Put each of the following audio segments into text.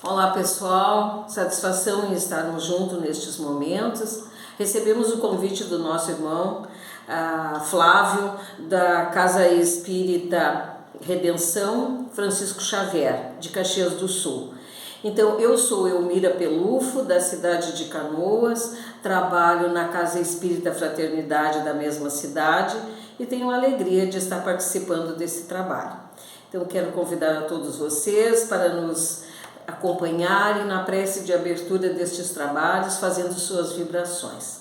Olá pessoal, satisfação em estarmos juntos nestes momentos. Recebemos o convite do nosso irmão Flávio, da Casa Espírita Redenção Francisco Xavier, de Caxias do Sul. Então, eu sou Elmira Pelufo, da cidade de Canoas, trabalho na Casa Espírita Fraternidade da mesma cidade e tenho a alegria de estar participando desse trabalho. Então, quero convidar a todos vocês para nos acompanharem na prece de abertura destes trabalhos, fazendo suas vibrações,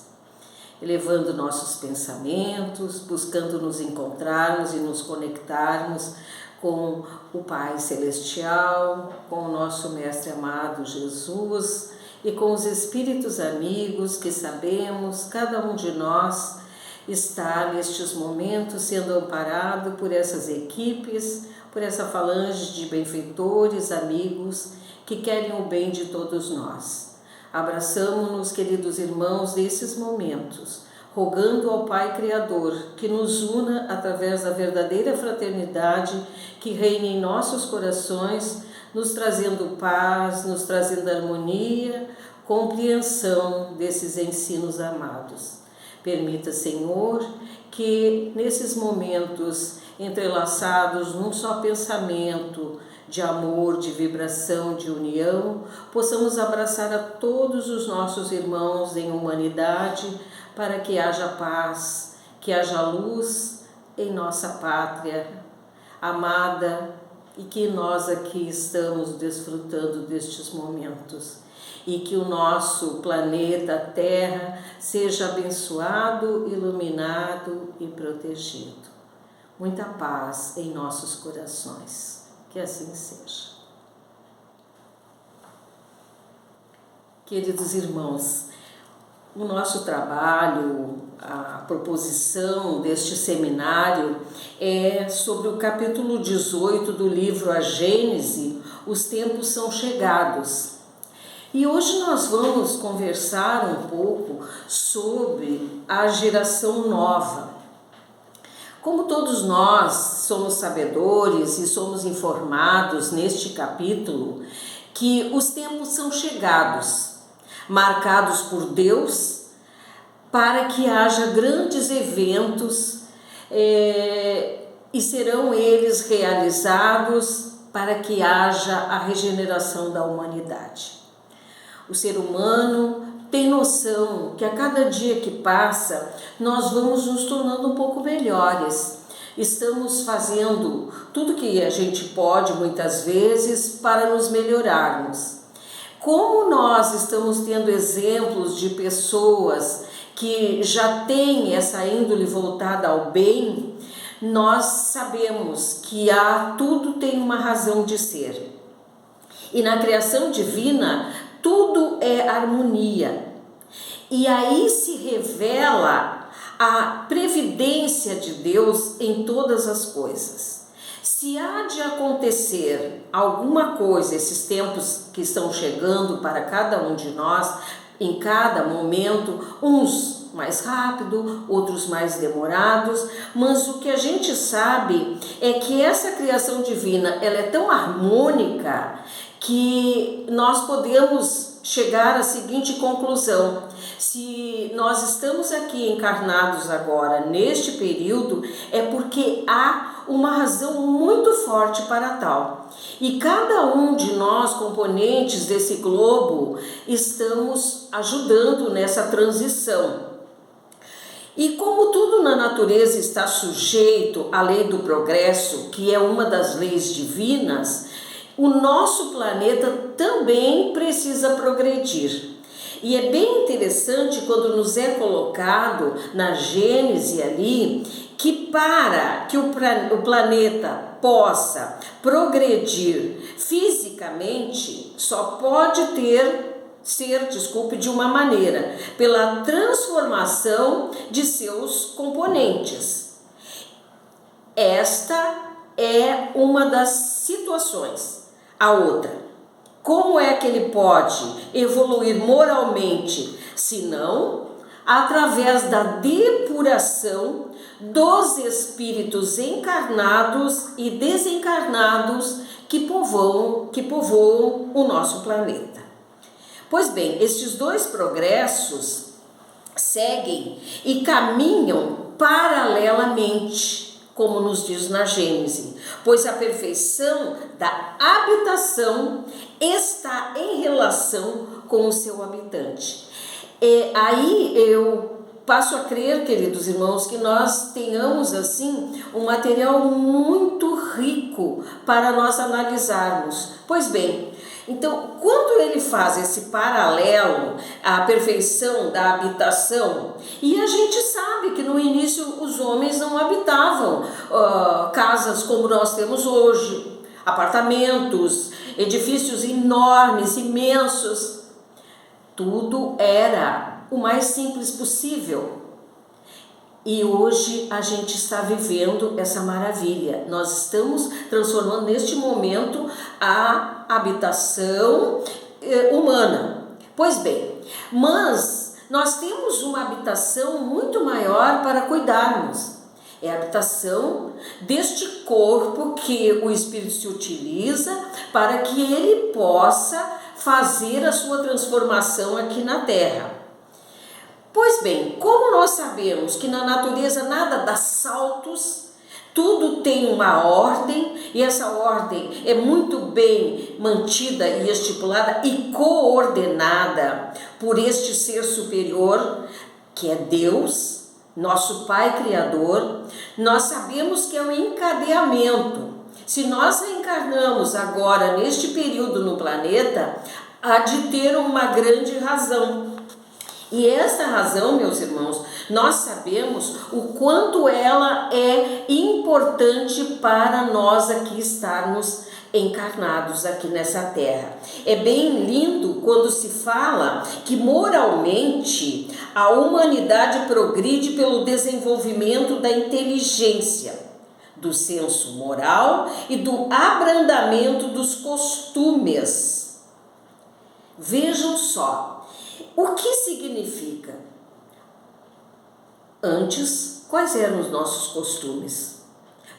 elevando nossos pensamentos, buscando nos encontrarmos e nos conectarmos com o Pai Celestial, com o nosso Mestre amado Jesus e com os Espíritos amigos que sabemos, cada um de nós está nestes momentos sendo amparado por essas equipes, por essa falange de benfeitores, amigos que querem o bem de todos nós. Abraçamo-nos, queridos irmãos, nesses momentos, rogando ao Pai Criador que nos una através da verdadeira fraternidade que reina em nossos corações, nos trazendo paz, nos trazendo harmonia, compreensão desses ensinos amados. Permita, Senhor, que nesses momentos entrelaçados num só pensamento, de amor, de vibração, de união, possamos abraçar a todos os nossos irmãos em humanidade para que haja paz, que haja luz em nossa pátria amada e que nós aqui estamos desfrutando destes momentos e que o nosso planeta Terra seja abençoado, iluminado e protegido. Muita paz em nossos corações. Que assim seja. Queridos irmãos, o nosso trabalho, a proposição deste seminário é sobre o capítulo 18 do livro A Gênese, Os Tempos São Chegados. E hoje nós vamos conversar um pouco sobre a geração nova. Como todos nós somos sabedores e somos informados neste capítulo que os tempos são chegados, marcados por Deus, para que haja grandes eventos e serão eles realizados para que haja a regeneração da humanidade. O ser humano tem noção que a cada dia que passa, nós vamos nos tornando um pouco melhores. Estamos fazendo tudo que a gente pode, muitas vezes, para nos melhorarmos. Como nós estamos tendo exemplos de pessoas que já têm essa índole voltada ao bem, nós sabemos que tudo tem uma razão de ser. E na criação divina, tudo é harmonia. E aí se revela a previdência de Deus em todas as coisas. Se há de acontecer alguma coisa, esses tempos que estão chegando para cada um de nós, em cada momento, uns mais rápido, outros mais demorados, mas o que a gente sabe é que essa criação divina, ela é tão harmônica que nós podemos chegar à seguinte conclusão: se nós estamos aqui encarnados agora, neste período, é porque há uma razão muito forte para tal. E cada um de nós, componentes desse globo, estamos ajudando nessa transição. E como tudo na natureza está sujeito à lei do progresso, que é uma das leis divinas, o nosso planeta também precisa progredir. E é bem interessante quando nos é colocado na Gênese ali, que para que o planeta possa progredir fisicamente, só pode ser de uma maneira, pela transformação de seus componentes. Esta é uma das situações. A outra, como é que ele pode evoluir moralmente, se não através da depuração dos espíritos encarnados e desencarnados que povoam o nosso planeta. Pois bem, estes dois progressos seguem e caminham paralelamente, como nos diz na Gênese, pois a perfeição da habitação está em relação com o seu habitante. Aí eu passo a crer, queridos irmãos, que nós tenhamos assim um material muito rico para nós analisarmos. Pois bem, então, quando ele faz esse paralelo à perfeição da habitação, e a gente sabe que no início os homens não habitavam casas como nós temos hoje, apartamentos, edifícios enormes, imensos, tudo era o mais simples possível. E hoje a gente está vivendo essa maravilha. Nós estamos transformando neste momento a habitação humana. Pois bem, mas nós temos uma habitação muito maior para cuidarmos. É a habitação deste corpo que o Espírito se utiliza para que ele possa fazer a sua transformação aqui na Terra. Pois bem, como nós sabemos que na natureza nada dá saltos, tudo tem uma ordem e essa ordem é muito bem mantida e estipulada e coordenada por este ser superior, que é Deus, nosso Pai Criador, nós sabemos que é um encadeamento. Se nós reencarnamos agora neste período no planeta, há de ter uma grande razão. E essa razão, meus irmãos, nós sabemos o quanto ela é importante para nós aqui estarmos encarnados aqui nessa terra. É bem lindo quando se fala que moralmente a humanidade progride pelo desenvolvimento da inteligência, do senso moral e do abrandamento dos costumes. Vejam só. O que significa? Antes, quais eram os nossos costumes?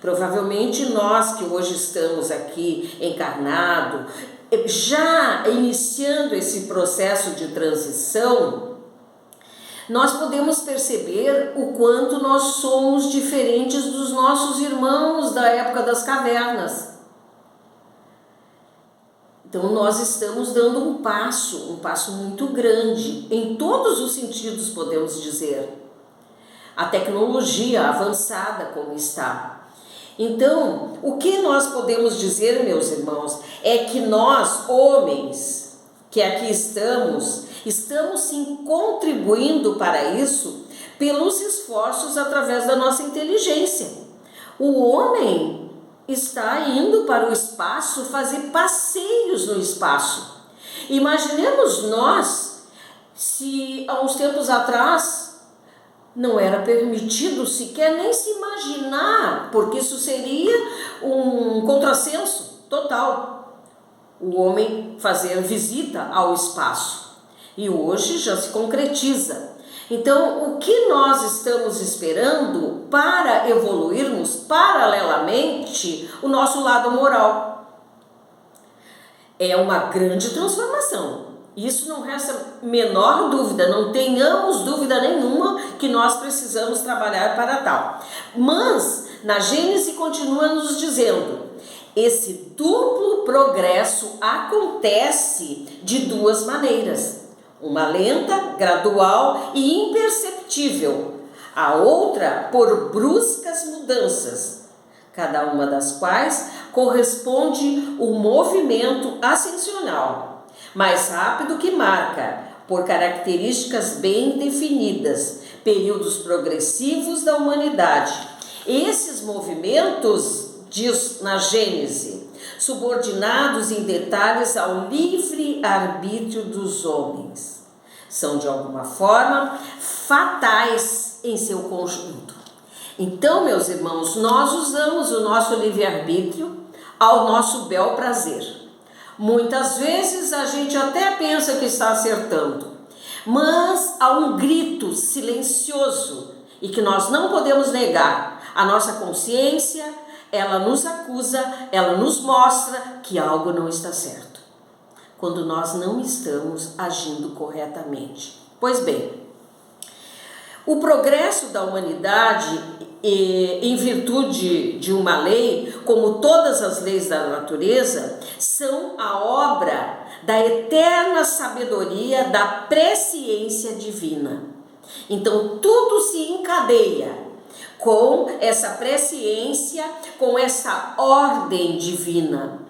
Provavelmente nós que hoje estamos aqui encarnados, já iniciando esse processo de transição, nós podemos perceber o quanto nós somos diferentes dos nossos irmãos da época das cavernas. Então nós estamos dando um passo muito grande, em todos os sentidos podemos dizer. A tecnologia avançada como está. Então, o que nós podemos dizer, meus irmãos, é que nós, homens, que aqui estamos sim contribuindo para isso pelos esforços através da nossa inteligência. O homem está indo para o espaço fazer passeios no espaço. Imaginemos nós, se há uns tempos atrás não era permitido sequer nem se imaginar, porque isso seria um contrassenso total, o homem fazer visita ao espaço. E hoje já se concretiza. Então, o que nós estamos esperando para evoluirmos paralelamente o nosso lado moral? É uma grande transformação. Isso não resta menor dúvida, não tenhamos dúvida nenhuma que nós precisamos trabalhar para tal. Mas, na Gênese continua nos dizendo, esse duplo progresso acontece de duas maneiras. Uma lenta, gradual e imperceptível, a outra por bruscas mudanças, cada uma das quais corresponde um movimento ascensional, mais rápido que marca, por características bem definidas, períodos progressivos da humanidade. Esses movimentos, diz na Gênese, subordinados em detalhes ao livre arbítrio dos homens, são de alguma forma fatais em seu conjunto. Então, meus irmãos, nós usamos o nosso livre arbítrio ao nosso bel prazer. Muitas vezes a gente até pensa que está acertando, mas há um grito silencioso e que nós não podemos negar. A nossa consciência, ela nos acusa, ela nos mostra que algo não está certo, quando nós não estamos agindo corretamente. Pois bem, o progresso da humanidade, em virtude de uma lei, como todas as leis da natureza, são a obra da eterna sabedoria da presciência divina. Então, tudo se encadeia com essa presciência, com essa ordem divina.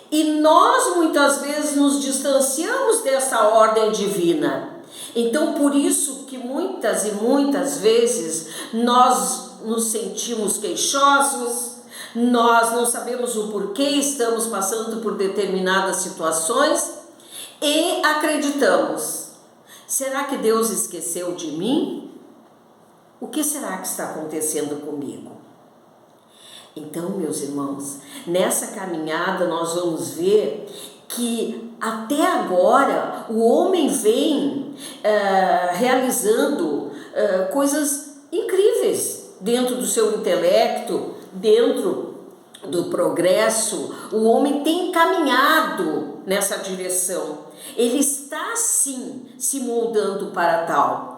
E nós muitas vezes nos distanciamos dessa ordem divina. Então, por isso que muitas e muitas vezes nós nos sentimos queixosos, nós não sabemos o porquê estamos passando por determinadas situações e acreditamos: será que Deus esqueceu de mim? O que será que está acontecendo comigo? Então, meus irmãos, nessa caminhada nós vamos ver que até agora o homem vem realizando coisas incríveis dentro do seu intelecto, dentro do progresso. O homem tem caminhado nessa direção. Ele está sim se moldando para tal.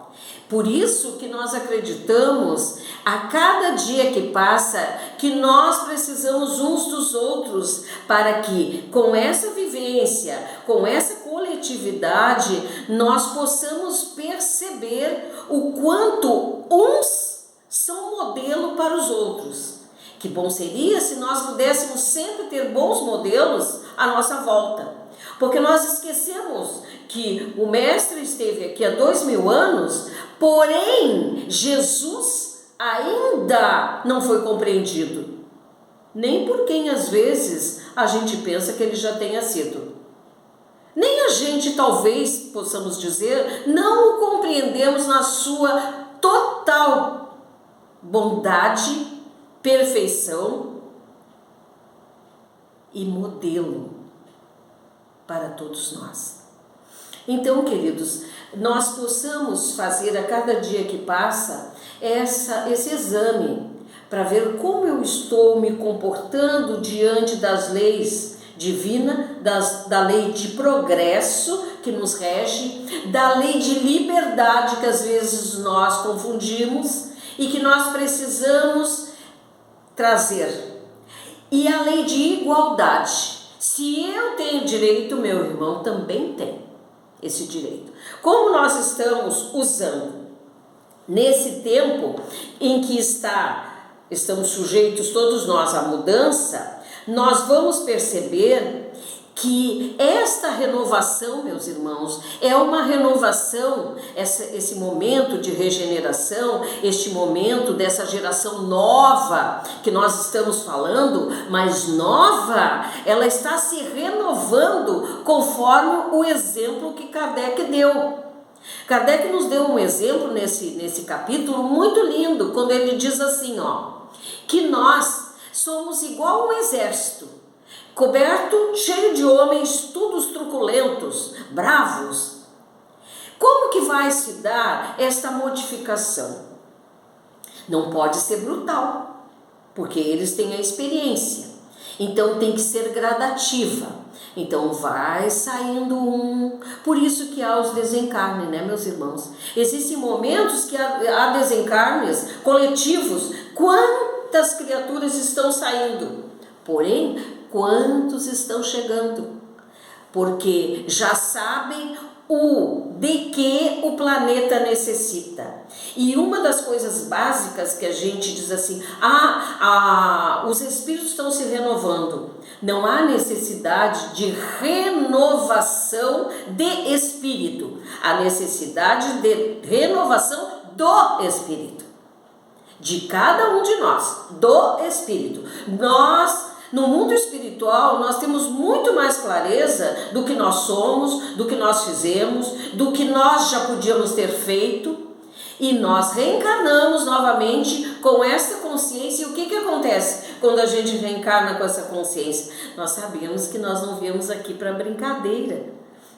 Por isso que nós acreditamos, a cada dia que passa, que nós precisamos uns dos outros, para que com essa vivência, com essa coletividade, nós possamos perceber o quanto uns são modelo para os outros. Que bom seria se nós pudéssemos sempre ter bons modelos à nossa volta, porque nós esquecemos que o Mestre esteve aqui há 2000 anos, porém Jesus ainda não foi compreendido, nem por quem às vezes a gente pensa que ele já tenha sido. Nem a gente, talvez possamos dizer, não o compreendemos na sua total bondade, perfeição e modelo para todos nós. Então, queridos, nós possamos fazer a cada dia que passa esse exame para ver como eu estou me comportando diante das leis divinas, da lei de progresso que nos rege, da lei de liberdade que às vezes nós confundimos e que nós precisamos trazer. E a lei de igualdade. Se eu tenho direito, meu irmão também tem esse direito. Como nós estamos usando nesse tempo em que estamos sujeitos todos nós à mudança, nós vamos perceber que esta renovação, meus irmãos, é uma renovação, esse momento de regeneração, este momento dessa geração nova que nós estamos falando, mas nova, ela está se renovando conforme o exemplo que Kardec deu. Kardec nos deu um exemplo nesse capítulo muito lindo, quando ele diz assim, que nós somos igual um exército, coberto, cheio de homens, todos truculentos, bravos. Como que vai se dar esta modificação? Não pode ser brutal, porque eles têm a experiência. Então tem que ser gradativa. Então vai saindo um. Por isso que há os desencarnes, né, meus irmãos? Existem momentos que há desencarnes coletivos. Quantas criaturas estão saindo? Porém, quantos estão chegando? Porque já sabem de que o planeta necessita. E uma das coisas básicas que a gente diz assim, os espíritos estão se renovando. Não há necessidade de renovação de espírito. Há necessidade de renovação do espírito. De cada um de nós, do espírito. No mundo espiritual, nós temos muito mais clareza do que nós somos, do que nós fizemos, do que nós já podíamos ter feito, e nós reencarnamos novamente com essa consciência. E o que acontece quando a gente reencarna com essa consciência? Nós sabemos que nós não viemos aqui para brincadeira,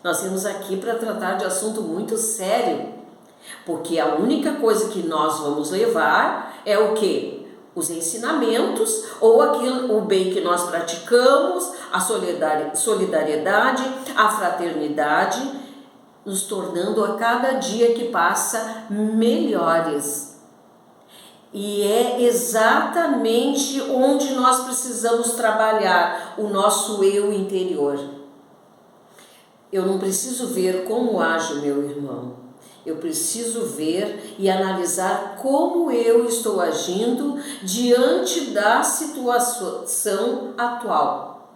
nós viemos aqui para tratar de assunto muito sério, porque a única coisa que nós vamos levar é o quê? os ensinamentos ou o bem que nós praticamos, a solidariedade, a fraternidade, nos tornando a cada dia que passa melhores. E é exatamente onde nós precisamos trabalhar o nosso eu interior. Eu não preciso ver como age o meu irmão. Eu preciso ver e analisar como eu estou agindo diante da situação atual.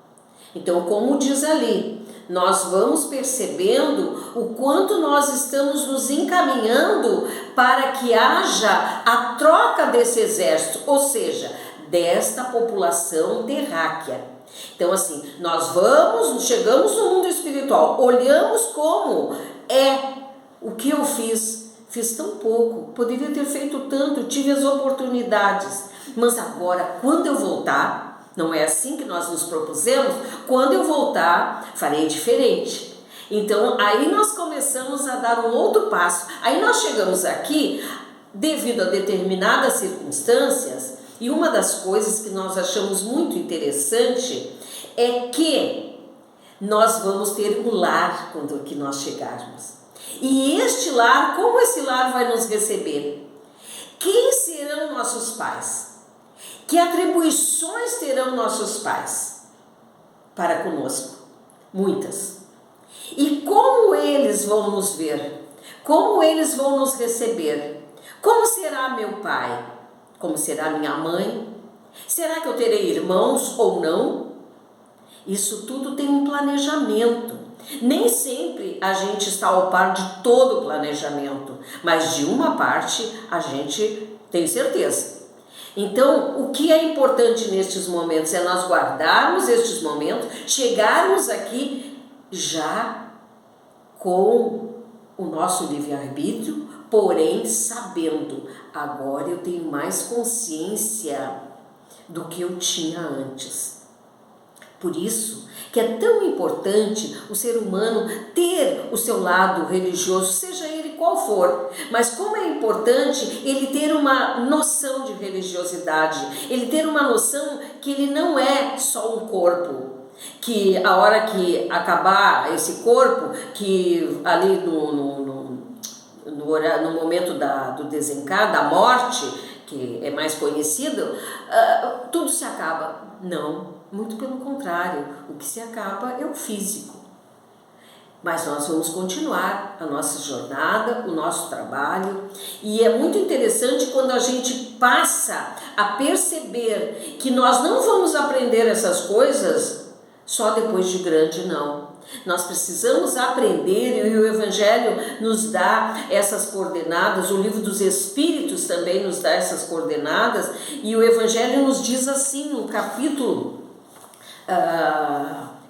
Então, como diz ali, nós vamos percebendo o quanto nós estamos nos encaminhando para que haja a troca desse exército, ou seja, desta população terráquea. Então, assim, nós chegamos no mundo espiritual, olhamos como é o que eu fiz tão pouco, poderia ter feito tanto, tive as oportunidades, mas agora, quando eu voltar, não é assim que nós nos propusemos? Quando eu voltar, farei diferente. Então, aí nós começamos a dar um outro passo. Aí nós chegamos aqui, devido a determinadas circunstâncias, e uma das coisas que nós achamos muito interessante é que nós vamos ter um lar quando que nós chegarmos. E este lar, como esse lar vai nos receber? Quem serão nossos pais? Que atribuições terão nossos pais para conosco? Muitas. E como eles vão nos ver? Como eles vão nos receber? Como será meu pai? Como será minha mãe? Será que eu terei irmãos ou não? Isso tudo tem um planejamento. Nem sempre a gente está ao par de todo o planejamento, mas de uma parte a gente tem certeza. Então, o que é importante nestes momentos é nós guardarmos estes momentos, chegarmos aqui já com o nosso livre-arbítrio, porém sabendo, agora eu tenho mais consciência do que eu tinha antes. Por isso que é tão importante o ser humano ter o seu lado religioso, seja ele qual for, mas como é importante ele ter uma noção de religiosidade, ele ter uma noção que ele não é só um corpo, que a hora que acabar esse corpo, que ali no momento do desencarne, da morte, que é mais conhecido, tudo se acaba. Não. Muito pelo contrário, o que se acaba é o físico. Mas nós vamos continuar a nossa jornada, o nosso trabalho. E é muito interessante quando a gente passa a perceber que nós não vamos aprender essas coisas só depois de grande, não. Nós precisamos aprender, e o Evangelho nos dá essas coordenadas, o Livro dos Espíritos também nos dá essas coordenadas, e o Evangelho nos diz assim, no capítulo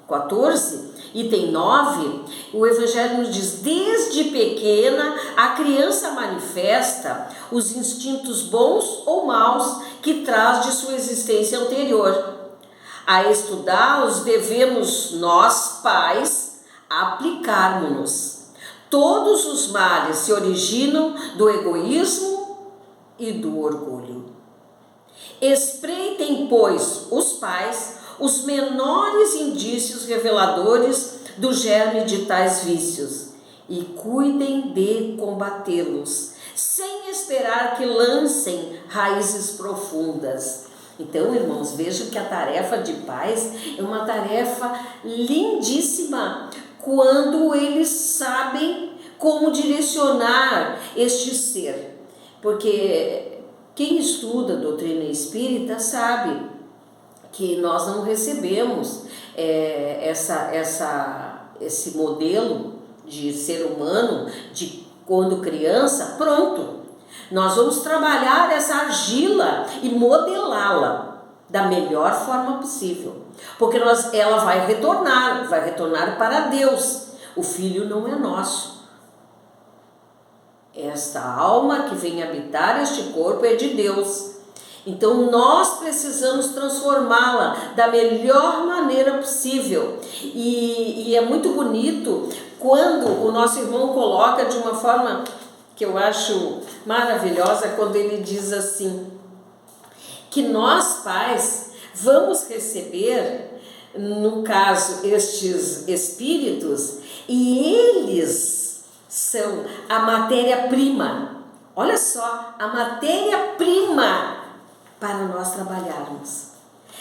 14, item 9, o Evangelho nos diz: desde pequena a criança manifesta os instintos bons ou maus que traz de sua existência anterior. A estudá-los devemos nós, pais, aplicarmos-nos. Todos os males se originam do egoísmo e do orgulho. Espreitem, pois, os pais os menores indícios reveladores do germe de tais vícios e cuidem de combatê-los, sem esperar que lancem raízes profundas. Então, irmãos, vejam que a tarefa de pais é uma tarefa lindíssima quando eles sabem como direcionar este ser. Porque quem estuda a doutrina espírita sabe que nós não recebemos esse modelo de ser humano de quando criança, pronto. Nós vamos trabalhar essa argila e modelá-la da melhor forma possível, porque ela vai retornar para Deus. O filho não é nosso. Esta alma que vem habitar este corpo é de Deus. Então nós precisamos transformá-la da melhor maneira possível. E é muito bonito quando o nosso irmão coloca de uma forma que eu acho maravilhosa, quando ele diz assim: que nós pais vamos receber, no caso, estes espíritos, e eles são a matéria-prima. Olha só, a matéria-prima para nós trabalharmos.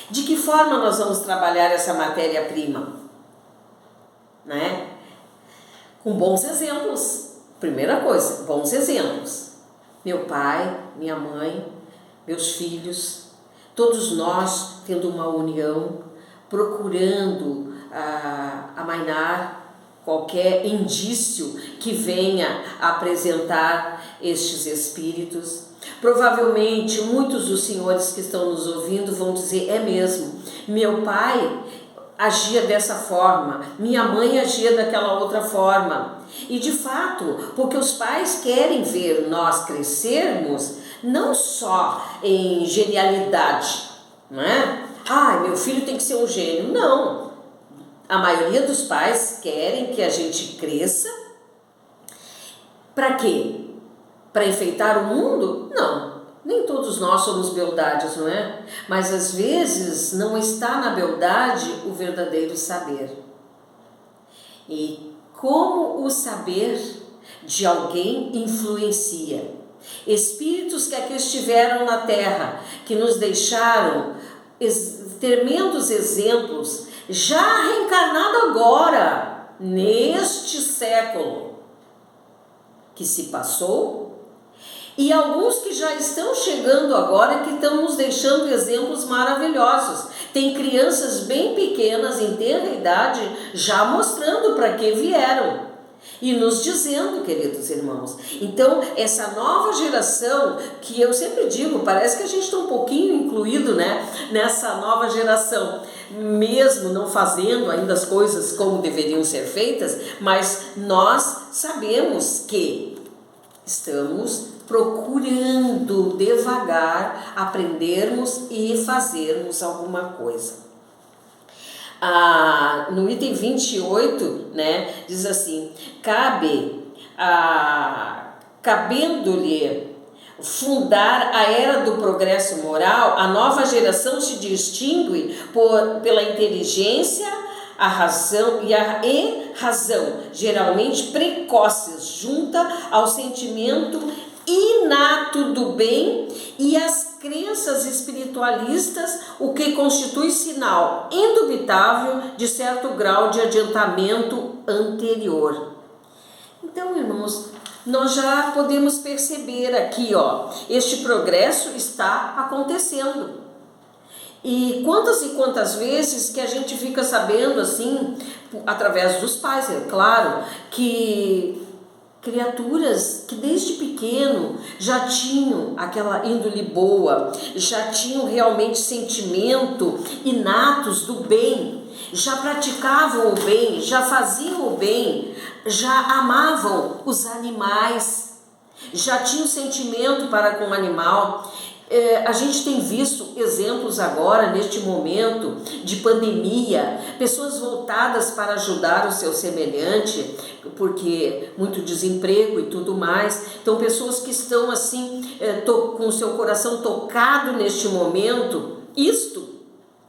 De que forma nós vamos trabalhar essa matéria-prima? Né? Com bons exemplos. Primeira coisa, bons exemplos. Meu pai, minha mãe, meus filhos, todos nós tendo uma união, procurando amainar qualquer indício que venha a apresentar estes espíritos. Provavelmente muitos dos senhores que estão nos ouvindo vão dizer: é mesmo, meu pai agia dessa forma, minha mãe agia daquela outra forma. E de fato, porque os pais querem ver nós crescermos não só em genialidade, não é? Meu filho tem que ser um gênio. Não, a maioria dos pais querem que a gente cresça. Para quê? Para enfeitar o mundo? Não, nem todos nós somos beldades, não é? Mas às vezes não está na beldade o verdadeiro saber. E como o saber de alguém influencia? Espíritos que aqui estiveram na Terra, que nos deixaram tremendos exemplos, já reencarnado agora, neste século que se passou, e alguns que já estão chegando agora, que estão nos deixando exemplos maravilhosos. Tem crianças bem pequenas, em tenra idade, já mostrando para que vieram. E nos dizendo, queridos irmãos. Então, essa nova geração, que eu sempre digo, parece que a gente está um pouquinho incluído, né, nessa nova geração, mesmo não fazendo ainda as coisas como deveriam ser feitas, mas nós sabemos que estamos procurando devagar aprendermos e fazermos alguma coisa. No item 28, né, diz assim: cabendo-lhe fundar a era do progresso moral, a nova geração se distingue pela inteligência, a razão e razão, geralmente precoces, junta ao sentimento inato do bem e as crenças espiritualistas, o que constitui sinal indubitável de certo grau de adiantamento anterior. Então, irmãos, nós já podemos perceber aqui, este progresso está acontecendo. E quantas vezes que a gente fica sabendo, assim, através dos pais, é claro, que criaturas que desde pequeno já tinham aquela índole boa, já tinham realmente sentimento inatos do bem, já praticavam o bem, já faziam o bem, já amavam os animais, já tinham sentimento para com o animal. A gente tem visto exemplos agora, neste momento de pandemia, pessoas voltadas para ajudar o seu semelhante, porque muito desemprego e tudo mais. Então, pessoas que estão assim, com o seu coração tocado neste momento. Isto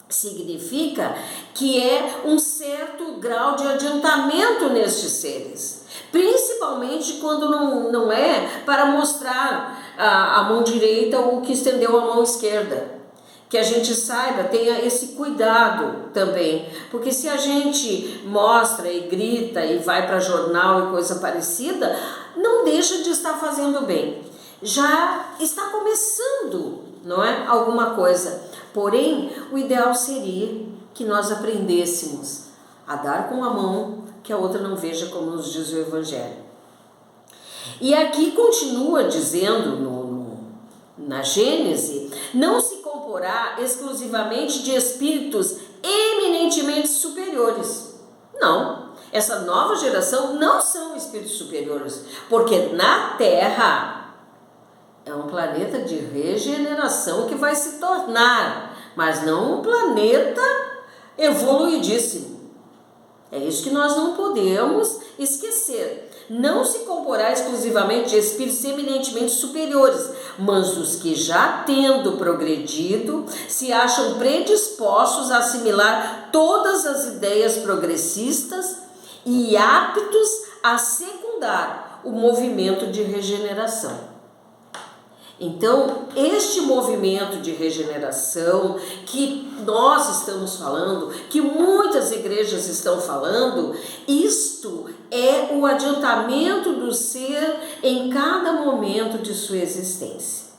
significa que é um certo grau de adiantamento nestes seres. Principalmente quando não é para mostrar a mão direita ou que estendeu a mão esquerda. Que a gente saiba, tenha esse cuidado também. Porque se a gente mostra e grita e vai para jornal e coisa parecida, não deixa de estar fazendo bem. Já está começando, não é? Alguma coisa. Porém, o ideal seria que nós aprendêssemos a dar com a mão, que a outra não veja, como nos diz o Evangelho. E aqui continua dizendo na Gênese: não se comporá exclusivamente de espíritos eminentemente superiores. Não, essa nova geração não são espíritos superiores, porque na Terra é um planeta de regeneração que vai se tornar, mas não um planeta evoluidíssimo. É isso que nós não podemos esquecer. Não se comporá exclusivamente de espíritos eminentemente superiores, mas dos que, já tendo progredido, se acham predispostos a assimilar todas as ideias progressistas e aptos a secundar o movimento de regeneração. Então, este movimento de regeneração que nós estamos falando, que muitas igrejas estão falando, isto é o adiantamento do ser em cada momento de sua existência.